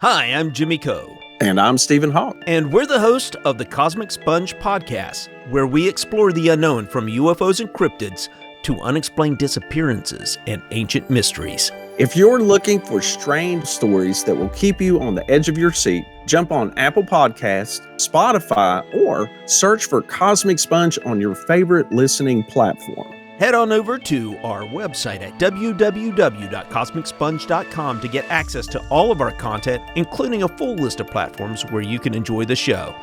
Hi, I'm Jimmy Coe, And I'm Stephen Hawk. and we're the host of the Cosmic Sponge podcast, where we explore the unknown from UFOs and cryptids to unexplained disappearances and ancient mysteries. If you're looking for strange stories that will keep you on the edge of your seat, jump on Apple Podcasts, Spotify, or search for Cosmic Sponge on your favorite listening platform. Head on over to our website at www.cosmicsponge.com to get access to all of our content, including a full list of platforms where you can enjoy the show.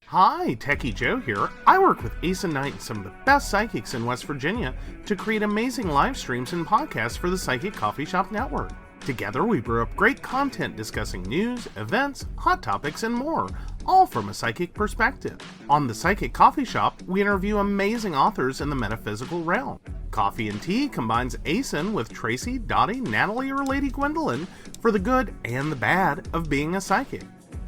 Hi, Techie Joe here. I work with Ace and Knight, some of the best psychics in West Virginia, to create amazing live streams and podcasts for the Psychic Coffee Shop Network. Together, we brew up great content discussing news, events, hot topics, and more, all from a psychic perspective. On the Psychic Coffee Shop, we interview amazing authors in the metaphysical realm. Coffee and Tea combines ASIN with Tracy, Dottie, Natalie, or Lady Gwendolyn for the good and the bad of being a psychic.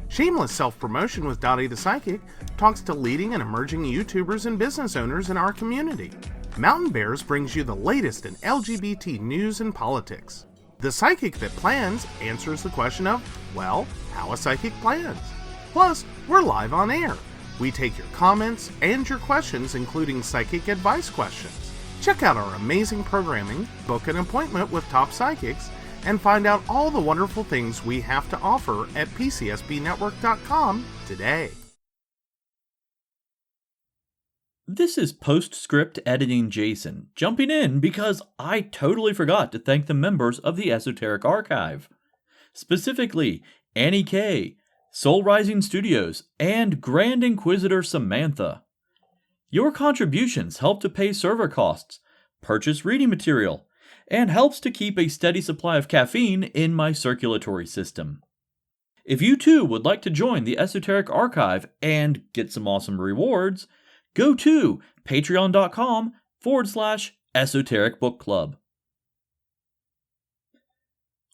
Shameless Self-Promotion with Dottie the Psychic talks to leading and emerging YouTubers and business owners in our community. Mountain Bears brings you the latest in LGBT news and politics. The Psychic That Plans answers the question of, well, how a psychic plans. Plus, we're live on air. We take your comments and your questions, including psychic advice questions. Check out our amazing programming, book an appointment with top psychics, and find out all the wonderful things we have to offer at pcsbnetwork.com today. This is Postscript Editing Jason, jumping in because I totally forgot to thank the members of the Esoteric Archive. Specifically, Annie K, Soul Rising Studios, and Grand Inquisitor Samantha. Your contributions help to pay server costs, purchase reading material, and helps to keep a steady supply of caffeine in my circulatory system. If you too would like to join the Esoteric Archive and get some awesome rewards, go to patreon.com/Esoteric Book Club.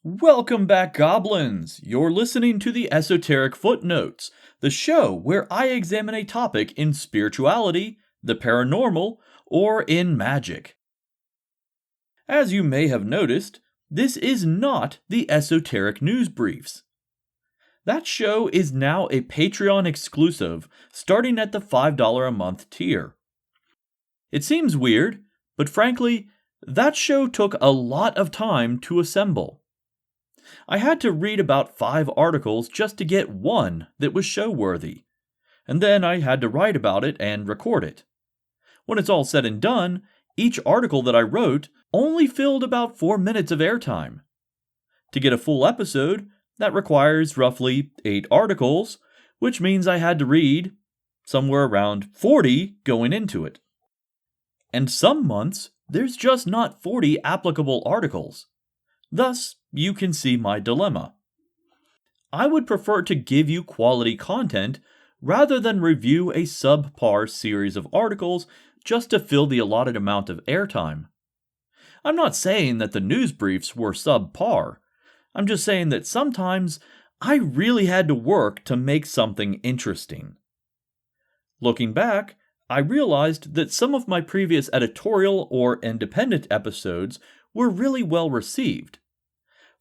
Welcome back, Goblins! You're listening to the Esoteric Footnotes, the show where I examine a topic in spirituality, the paranormal, or in magic. As you may have noticed, this is not the Esoteric News Briefs. That show is now a Patreon exclusive, starting at the $5 a month tier. It seems weird, but frankly, that show took a lot of time to assemble. I had to read about 5 articles just to get one that was show-worthy, and then I had to write about it and record it. When it's all said and done, each article that I wrote only filled about 4 minutes of airtime. To get a full episode, that requires roughly 8 articles, which means I had to read somewhere around 40 going into it. And some months, there's just not 40 applicable articles. Thus, you can see my dilemma. I would prefer to give you quality content rather than review a subpar series of articles just to fill the allotted amount of airtime. I'm not saying that the news briefs were subpar. I'm just saying that sometimes I really had to work to make something interesting. Looking back, I realized that some of my previous editorial or independent episodes were really well received.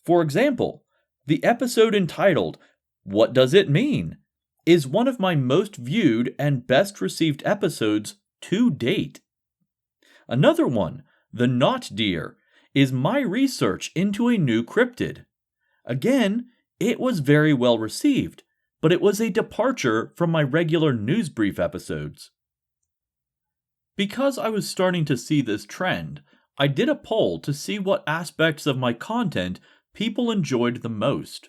For example, the episode entitled, "What Does It Mean?" is one of my most viewed and best received episodes to date. Another one, "The Knot Deer," is my research into a new cryptid. Again, it was very well received, but it was a departure from my regular news brief episodes. Because I was starting to see this trend, I did a poll to see what aspects of my content people enjoyed the most.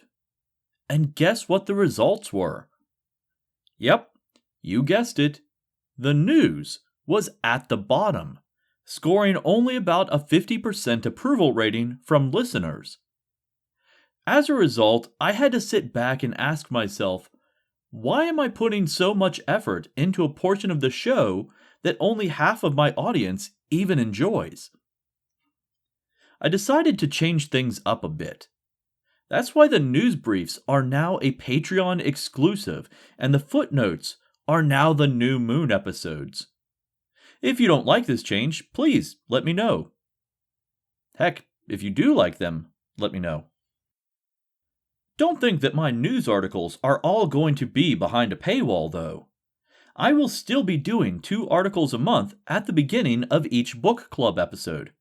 And guess what the results were? Yep, you guessed it. The news was at the bottom, scoring only about a 50% approval rating from listeners. As a result, I had to sit back and ask myself, why am I putting so much effort into a portion of the show that only half of my audience even enjoys? I decided to change things up a bit. That's why the news briefs are now a Patreon exclusive, and the footnotes are now the New Moon episodes. If you don't like this change, please let me know. Heck, If you do like them, let me know. Don't think that my news articles are all going to be behind a paywall, though. I will still be doing 2 articles a month at the beginning of each book club episode.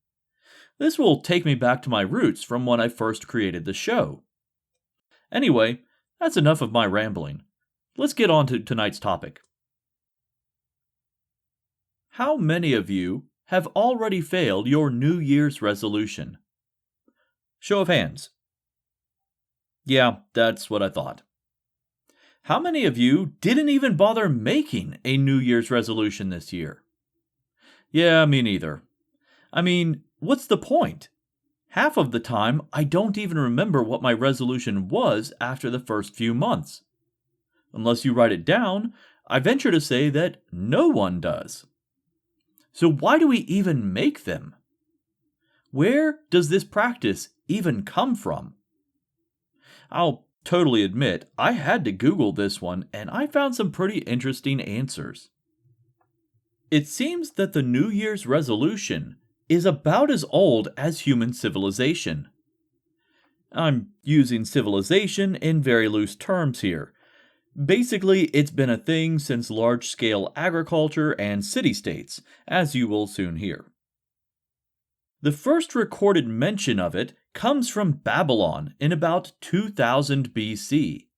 This will take me back to my roots from when I first created the show. Anyway, that's enough of my rambling. Let's get on to tonight's topic. How many of you have already failed your New Year's resolution? Show of hands. Yeah, that's what I thought. How many of you didn't even bother making a New Year's resolution this year? Yeah, me neither. I mean, what's the point? Half of the time, I don't even remember what my resolution was after the first few months. Unless you write it down, I venture to say that no one does. So why do we even make them? Where does this practice even come from? I'll totally admit, I had to Google this one and I found some pretty interesting answers. It seems that the New Year's resolution is about as old as human civilization. I'm using civilization in very loose terms here. Basically, it's been a thing since large-scale agriculture and city-states, as you will soon hear. The first recorded mention of it comes from Babylon in about 2000 BC.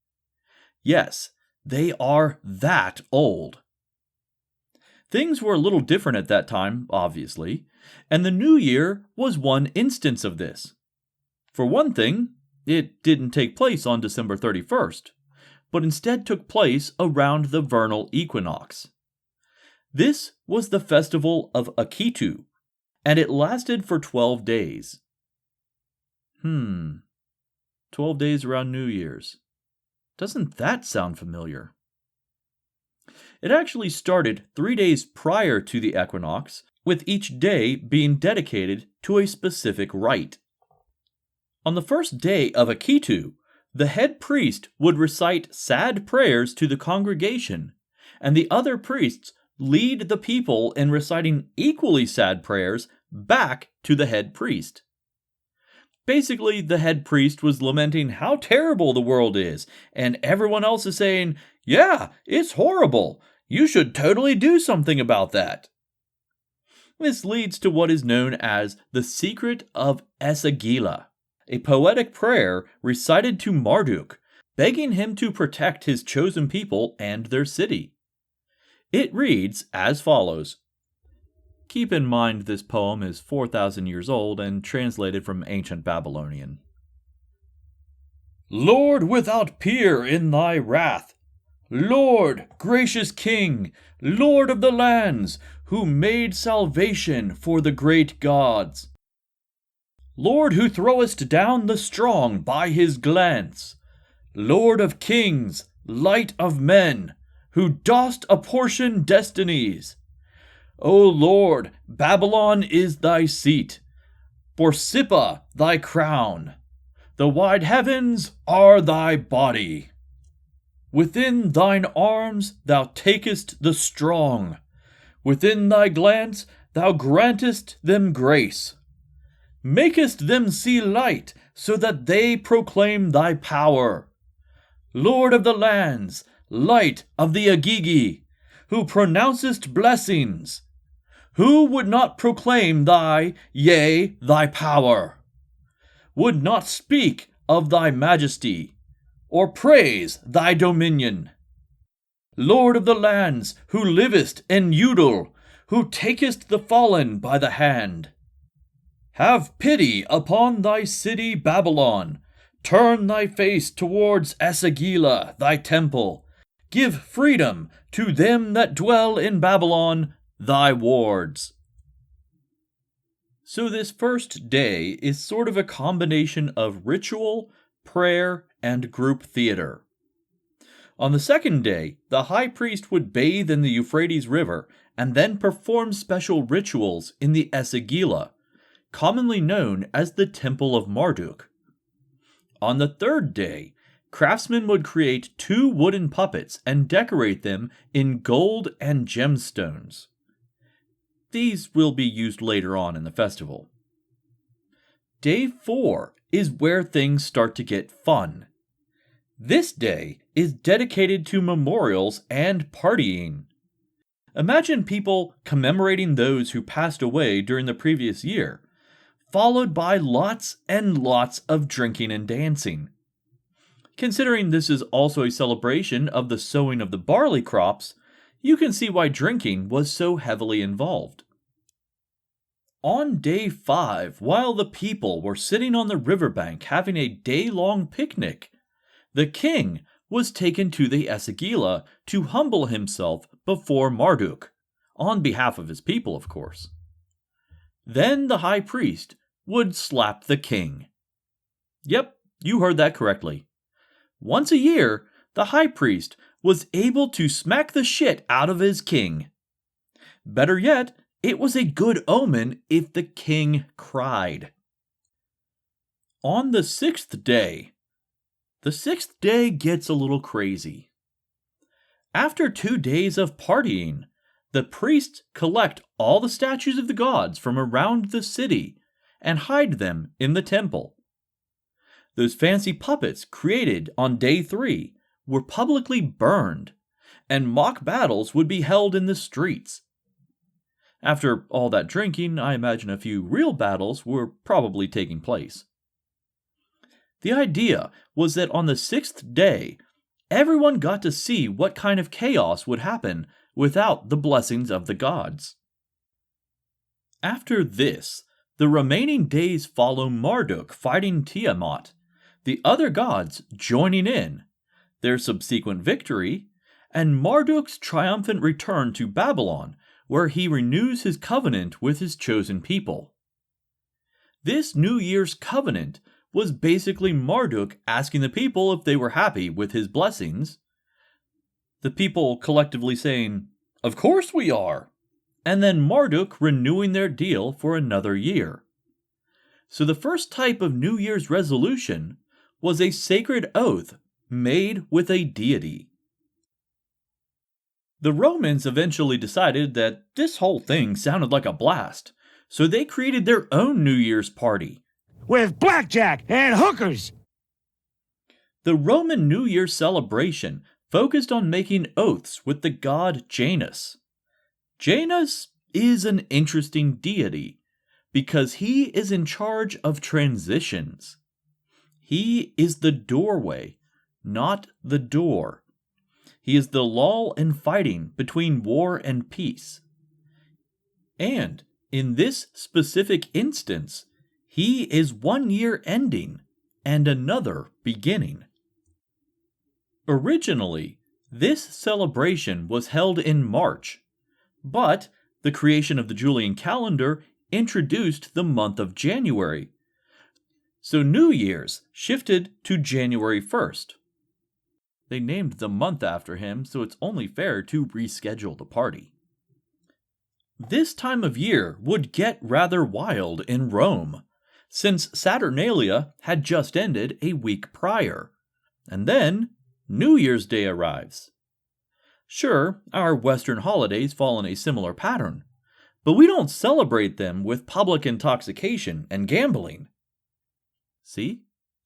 Yes, they are that old. Things were a little different at that time, obviously, and the New Year was one instance of this. For one thing, it didn't take place on December 31st, but instead took place around the vernal equinox. This was the festival of Akitu, and it lasted for 12 days. 12 days around New Year's. Doesn't that sound familiar? It actually started 3 days prior to the equinox, with each day being dedicated to a specific rite. On the first day of Akitu, the head priest would recite sad prayers to the congregation, and the other priests lead the people in reciting equally sad prayers back to the head priest. Basically, the head priest was lamenting how terrible the world is, and everyone else is saying, "Yeah, it's horrible. You should totally do something about that." This leads to what is known as the Secret of Esagila, a poetic prayer recited to Marduk, begging him to protect his chosen people and their city. It reads as follows. Keep in mind this poem is 4,000 years old and translated from ancient Babylonian. Lord without peer in thy wrath, Lord, gracious King, Lord of the lands, who made salvation for the great gods. Lord who throwest down the strong by his glance, Lord of kings, light of men, who dost apportion destinies. O Lord, Babylon is thy seat, Borsippa thy crown, the wide heavens are thy body. Within thine arms thou takest the strong, within thy glance thou grantest them grace, makest them see light so that they proclaim thy power. Lord of the lands, light of the Agigi, who pronouncest blessings, who would not proclaim thy, yea, thy power, would not speak of thy majesty, or praise thy dominion. Lord of the lands, who livest in Udal, who takest the fallen by the hand. Have pity upon thy city Babylon, turn thy face towards Esagila, thy temple, give freedom to them that dwell in Babylon, thy wards. So this first day is sort of a combination of ritual, prayer, and group theater. On the second day, the high priest would bathe in the Euphrates River and then perform special rituals in the Esagila, commonly known as the Temple of Marduk. On the third day, craftsmen would create 2 wooden puppets and decorate them in gold and gemstones. These will be used later on in the festival. Day 4 is where things start to get fun. This day is dedicated to memorials and partying. Imagine people commemorating those who passed away during the previous year, followed by lots and lots of drinking and dancing. Considering this is also a celebration of the sowing of the barley crops, you can see why drinking was so heavily involved. On day 5, while the people were sitting on the riverbank having a day-long picnic, the king was taken to the Esagila to humble himself before Marduk, on behalf of his people, of course. Then the high priest would slap the king. Yep, you heard that correctly. Once a year, the high priest was able to smack the shit out of his king. Better yet, it was a good omen if the king cried. On the 6th day, the 6th day gets a little crazy. After 2 days of partying, the priests collect all the statues of the gods from around the city and hide them in the temple. Those fancy puppets created on day 3 were publicly burned, and mock battles would be held in the streets. After all that drinking, I imagine a few real battles were probably taking place. The idea was that on the 6th day, everyone got to see what kind of chaos would happen without the blessings of the gods. After this, the remaining days follow Marduk fighting Tiamat, the other gods joining in, their subsequent victory, and Marduk's triumphant return to Babylon, where he renews his covenant with his chosen people. This New Year's covenant was basically Marduk asking the people if they were happy with his blessings, the people collectively saying, "Of course we are," and then Marduk renewing their deal for another year. So the first type of New Year's resolution was a sacred oath made with a deity. The Romans eventually decided that this whole thing sounded like a blast, so they created their own New Year's party. With blackjack and hookers! The Roman New Year celebration focused on making oaths with the god Janus. Janus is an interesting deity because he is in charge of transitions. He is the doorway, not the door. He is the lull in fighting between war and peace. And in this specific instance, he is 1 year ending and another beginning. Originally, this celebration was held in March, but the creation of the Julian calendar introduced the month of January. So New Year's shifted to January 1st. They named the month after him, so it's only fair to reschedule the party. This time of year would get rather wild in Rome, since Saturnalia had just ended a week prior, and then New Year's Day arrives. Sure, our Western holidays fall in a similar pattern, but we don't celebrate them with public intoxication and gambling. See,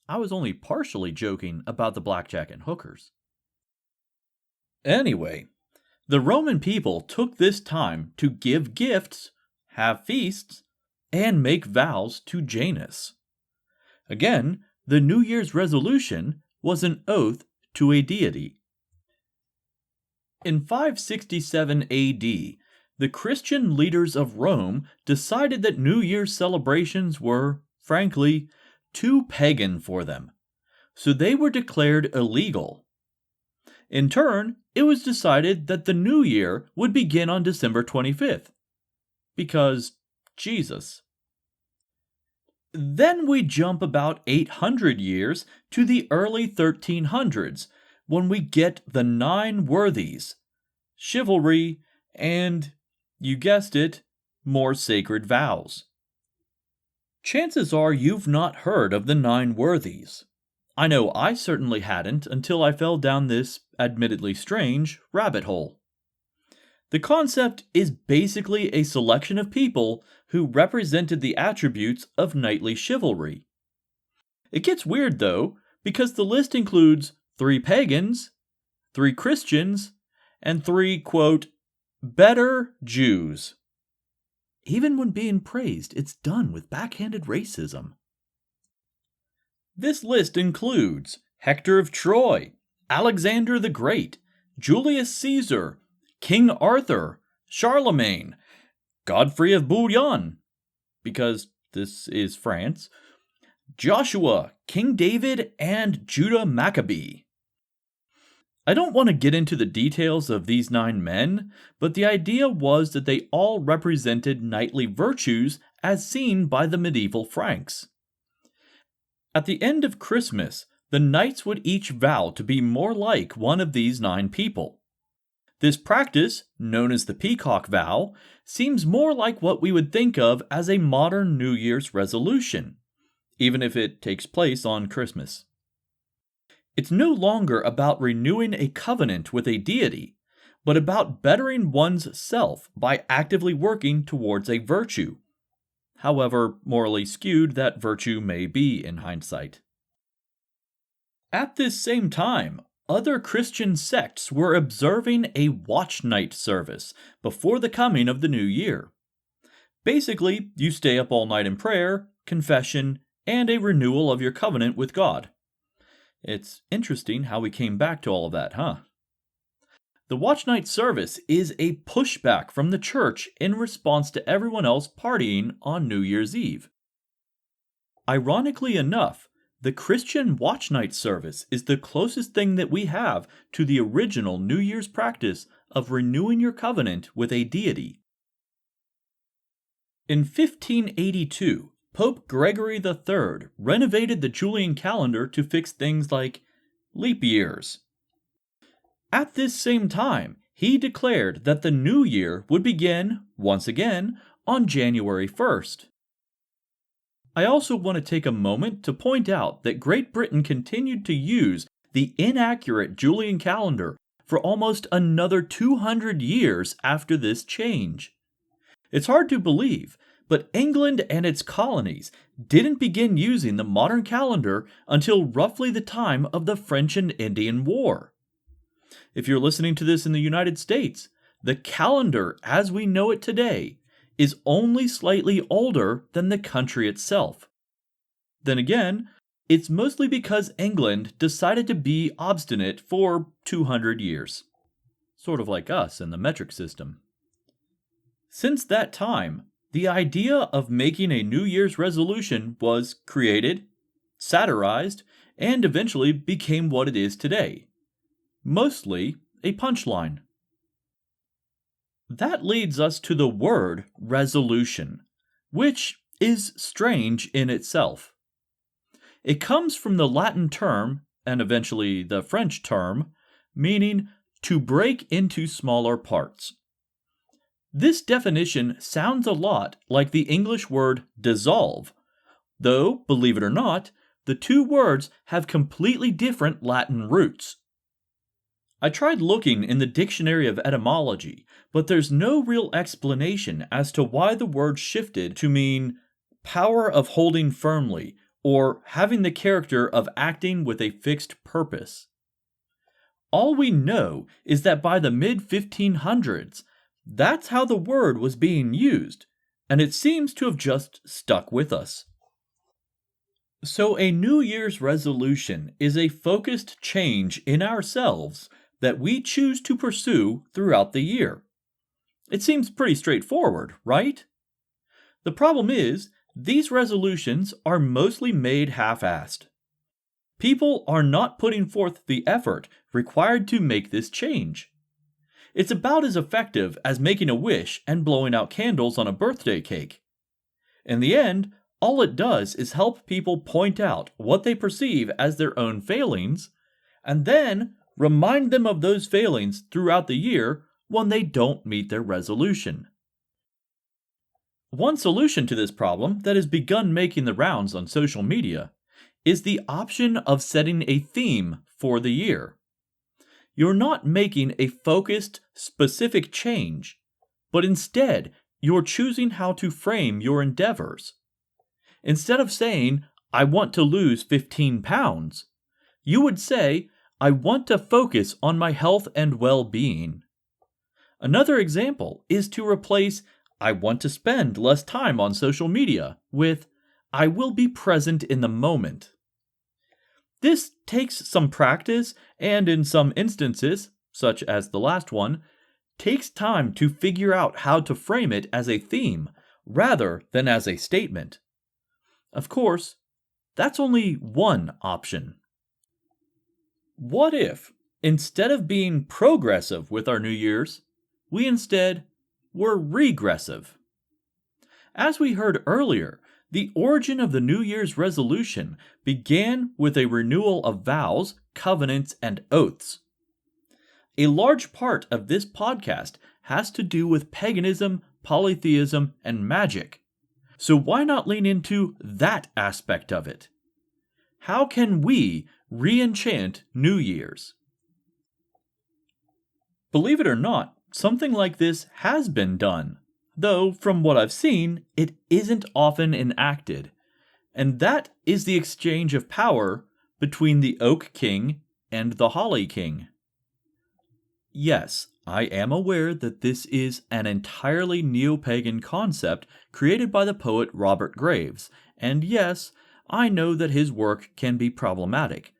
I was only partially joking about the blackjack and hookers. Anyway, the Roman people took this time to give gifts, have feasts, and make vows to Janus. Again, the New Year's resolution was an oath to a deity. In 567 AD, the Christian leaders of Rome decided that New Year's celebrations were, frankly, too pagan for them, so they were declared illegal. In turn, it was decided that the new year would begin on December 25th, because Jesus. Then we jump about 800 years to the early 1300s, when we get the 9 worthies, chivalry, and, you guessed it, more sacred vows. Chances are you've not heard of the 9 worthies. I know I certainly hadn't until I fell down this, admittedly strange, rabbit hole. The concept is basically a selection of people who represented the attributes of knightly chivalry. It gets weird though, because the list includes 3 pagans, 3 Christians, and 3, quote, better Jews. Even when being praised, it's done with backhanded racism. This list includes Hector of Troy, Alexander the Great, Julius Caesar, King Arthur, Charlemagne, Godfrey of Bouillon, because this is France, Joshua, King David, and Judah Maccabee. I don't want to get into the details of these 9 men, but the idea was that they all represented knightly virtues as seen by the medieval Franks. At the end of Christmas, the knights would each vow to be more like one of these 9 people. This practice, known as the Peacock Vow, seems more like what we would think of as a modern New Year's resolution, even if it takes place on Christmas. It's no longer about renewing a covenant with a deity, but about bettering one's self by actively working towards a virtue, however morally skewed that virtue may be in hindsight. At this same time, other Christian sects were observing a watch night service before the coming of the new year. Basically, you stay up all night in prayer, confession, and a renewal of your covenant with God. It's interesting how we came back to all of that, huh? The watch night service is a pushback from the church in response to everyone else partying on New Year's Eve. Ironically enough, the Christian watch night service is the closest thing that we have to the original New Year's practice of renewing your covenant with a deity. In 1582, Pope Gregory III renovated the Julian calendar to fix things like leap years. At this same time, he declared that the new year would begin, once again, on January 1st. I also want to take a moment to point out that Great Britain continued to use the inaccurate Julian calendar for almost another 200 years after this change. It's hard to believe, but England and its colonies didn't begin using the modern calendar until roughly the time of the French and Indian War. If you're listening to this in the United States, the calendar as we know it today is only slightly older than the country itself. Then again, it's mostly because England decided to be obstinate for 200 years. Sort of like us in the metric system. Since that time, the idea of making a New Year's resolution was created, satirized, and eventually became what it is today. Mostly a punchline. That leads us to the word resolution, which is strange in itself. It comes from the Latin term, and eventually the French term, meaning to break into smaller parts. This definition sounds a lot like the English word dissolve, though, believe it or not, the two words have completely different Latin roots. I tried looking in the dictionary of etymology, but there's no real explanation as to why the word shifted to mean power of holding firmly or having the character of acting with a fixed purpose. All we know is that by the mid-1500s, that's how the word was being used, and it seems to have just stuck with us. So a New Year's resolution is a focused change in ourselves that we choose to pursue throughout the year. It seems pretty straightforward, right? The problem is, these resolutions are mostly made half-assed. People are not putting forth the effort required to make this change. It's about as effective as making a wish and blowing out candles on a birthday cake. In the end, all it does is help people point out what they perceive as their own failings, and then remind them of those failings throughout the year when they don't meet their resolution. One solution to this problem that has begun making the rounds on social media is the option of setting a theme for the year. you're not making a focused, specific change, but instead, you're choosing how to frame your endeavors. Instead of saying, I want to lose 15 pounds, you would say, I want to focus on my health and well-being. Another example is to replace, I want to spend less time on social media with, I will be present in the moment. This takes some practice and in some instances, such as the last one, takes time to figure out how to frame it as a theme rather than as a statement. Of course, that's only one option. What if, instead of being progressive with our New Year's, we instead were regressive? As we heard earlier, the origin of the New Year's resolution began with a renewal of vows, covenants, and oaths. A large part of this podcast has to do with paganism, polytheism, and magic. So why not lean into that aspect of it? How can we re-enchant New Year's? Believe it or not, something like this has been done, though from what I've seen, it isn't often enacted, and that is the exchange of power between the Oak King and the Holly King. Yes, I am aware that this is an entirely neo-pagan concept created by the poet Robert Graves, and yes, I know that his work can be problematic.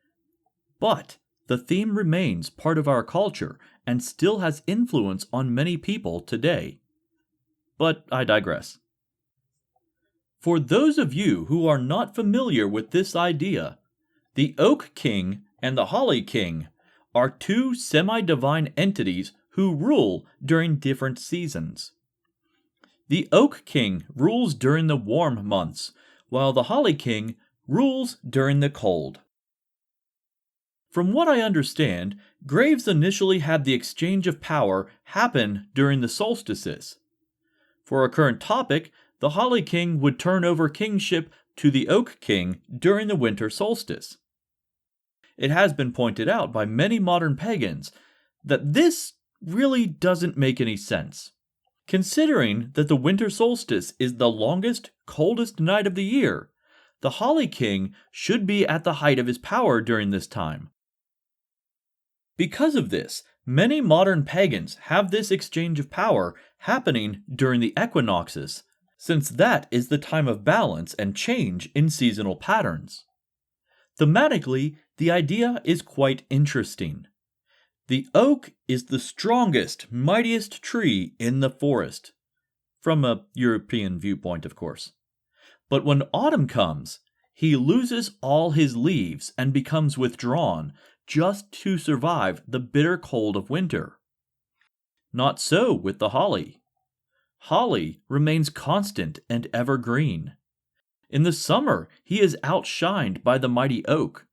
But the theme remains part of our culture and still has influence on many people today. But I digress. For those of you who are not familiar with this idea, the Oak King and the Holly King are two semi-divine entities who rule during different seasons. The Oak King rules during the warm months, while the Holly King rules during the cold. From what I understand, Graves initially had the exchange of power happen during the solstices. For our current topic, the Holly King would turn over kingship to the Oak King during the winter solstice. It has been pointed out by many modern pagans that this really doesn't make any sense. Considering that the winter solstice is the longest, coldest night of the year, the Holly King should be at the height of his power during this time. Because of this, many modern pagans have this exchange of power happening during the equinoxes, since that is the time of balance and change in seasonal patterns. Thematically, the idea is quite interesting. The oak is the strongest, mightiest tree in the forest, from a European viewpoint, of course. But when autumn comes, he loses all his leaves and becomes withdrawn just to survive the bitter cold of winter. Not so with the holly. Holly remains constant and evergreen. In the summer, he is outshined by the mighty oak,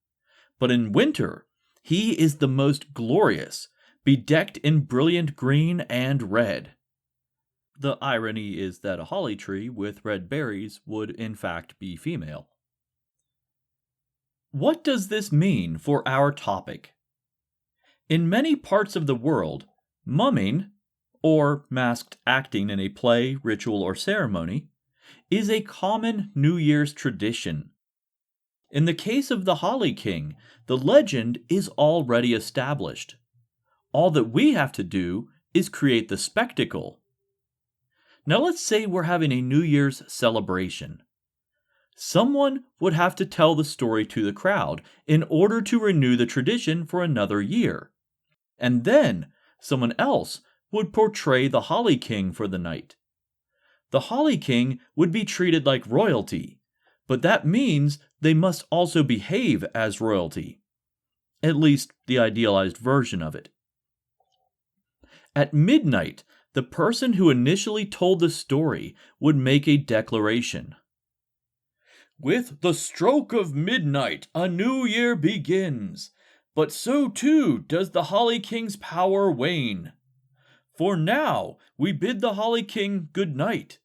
but in winter, he is the most glorious, bedecked in brilliant green and red. The irony is that a holly tree with red berries would in fact be female. What does this mean for our topic? In many parts of the world, mumming, or masked acting in a play, ritual, or ceremony, is a common New Year's tradition. In the case of the Holly King, the legend is already established. All that we have to do is create the spectacle. Now let's say we're having a New Year's celebration. Someone would have to tell the story to the crowd in order to renew the tradition for another year. And then someone else would portray the Holly King for the night. The Holly King would be treated like royalty, but that means they must also behave as royalty. At least the idealized version of it. At midnight, the person who initially told the story would make a declaration. With the stroke of midnight, a new year begins, but so too does the Holly King's power wane. For now we bid the Holly King good night,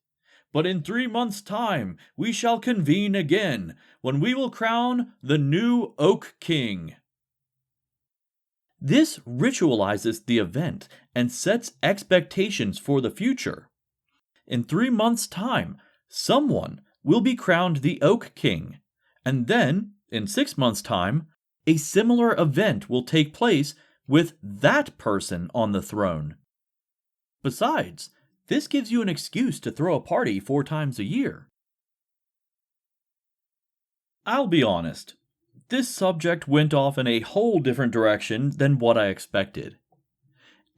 but in 3 months' time we shall convene again, when we will crown the new Oak King. This ritualizes the event and sets expectations for the future. In 3 months' time, someone will be crowned the Oak King, and then, in 6 months' time, a similar event will take place with that person on the throne. Besides, this gives you an excuse to throw a party 4 times a year. I'll be honest, this subject went off in a whole different direction than what I expected.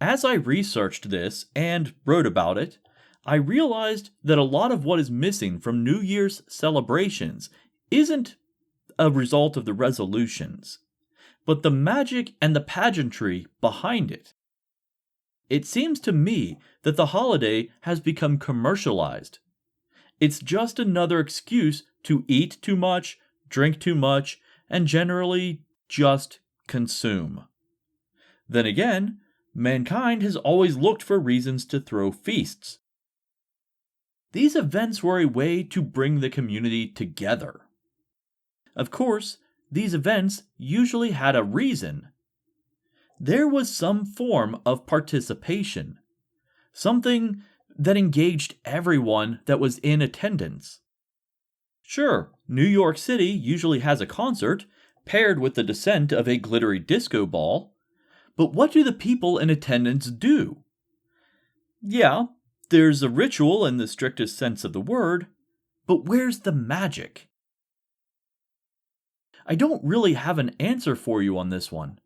As I researched this and wrote about it, I realized that a lot of what is missing from New Year's celebrations isn't a result of the resolutions, but the magic and the pageantry behind it. It seems to me that the holiday has become commercialized. It's just another excuse to eat too much, drink too much, and generally just consume. Then again, mankind has always looked for reasons to throw feasts. These events were a way to bring the community together. Of course, these events usually had a reason. There was some form of participation, something that engaged everyone that was in attendance. Sure, New York City usually has a concert, paired with the descent of a glittery disco ball, but what do the people in attendance do? Yeah, there's a ritual in the strictest sense of the word, but where's the magic? I don't really have an answer for you on this one.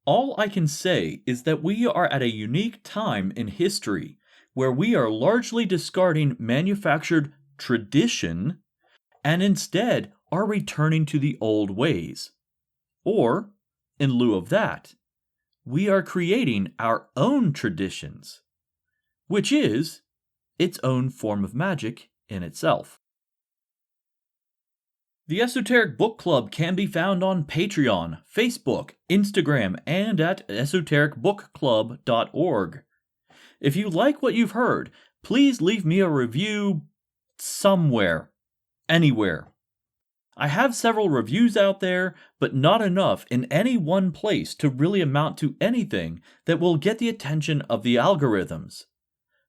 All I can say is that we are at a unique time in history where we are largely discarding manufactured tradition and instead are returning to the old ways. Or, in lieu of that, we are creating our own traditions, which is its own form of magic in itself. The Esoteric Book Club can be found on Patreon, Facebook, Instagram, and at esotericbookclub.org. If you like what you've heard, please leave me a review somewhere, anywhere. I have several reviews out there, but not enough in any one place to really amount to anything that will get the attention of the algorithms.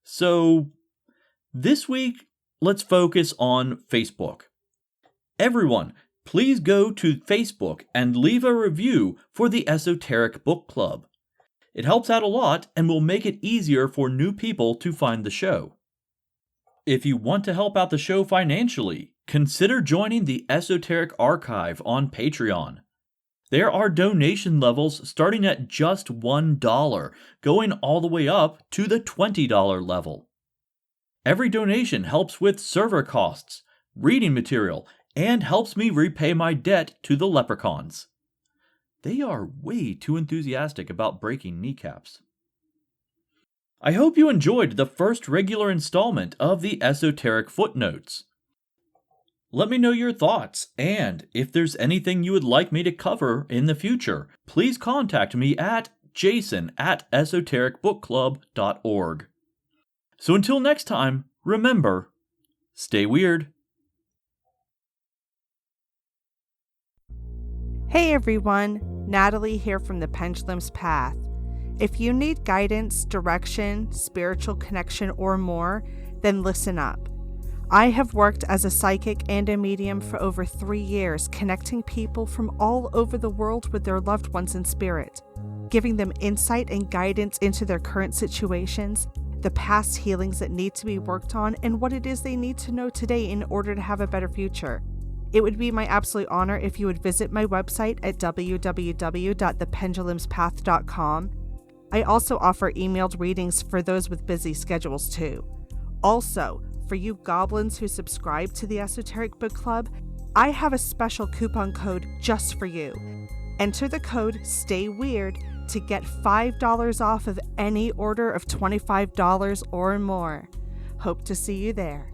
So, this week, let's focus on Facebook. Everyone, please go to Facebook and leave a review for the Esoteric Book Club. It helps out a lot and will make it easier for new people to find the show. If you want to help out the show financially, consider joining the Esoteric Archive on Patreon. There are donation levels starting at just $1, going all the way up to the $20 level. Every donation helps with server costs, reading material, and helps me repay my debt to the leprechauns. They are way too enthusiastic about breaking kneecaps. I hope you enjoyed the first regular installment of the Esoteric Footnotes. Let me know your thoughts, and if there's anything you would like me to cover in the future, please contact me at jason@esotericbookclub.org. So until next time, remember, stay weird. Hey everyone, Natalie here from the Pendulum's Path. If you need guidance, direction, spiritual connection, or more, then listen up. I have worked as a psychic and a medium for over 3 years, connecting people from all over the world with their loved ones in spirit, giving them insight and guidance into their current situations, the past healings that need to be worked on, and what it is they need to know today in order to have a better future. It would be my absolute honor if you would visit my website at www.thependulumspath.com. I also offer emailed readings for those with busy schedules too. Also, for you goblins who subscribe to the Esoteric Book Club, I have a special coupon code just for you. Enter the code STAYWEIRD to get $5 off of any order of $25 or more. Hope to see you there.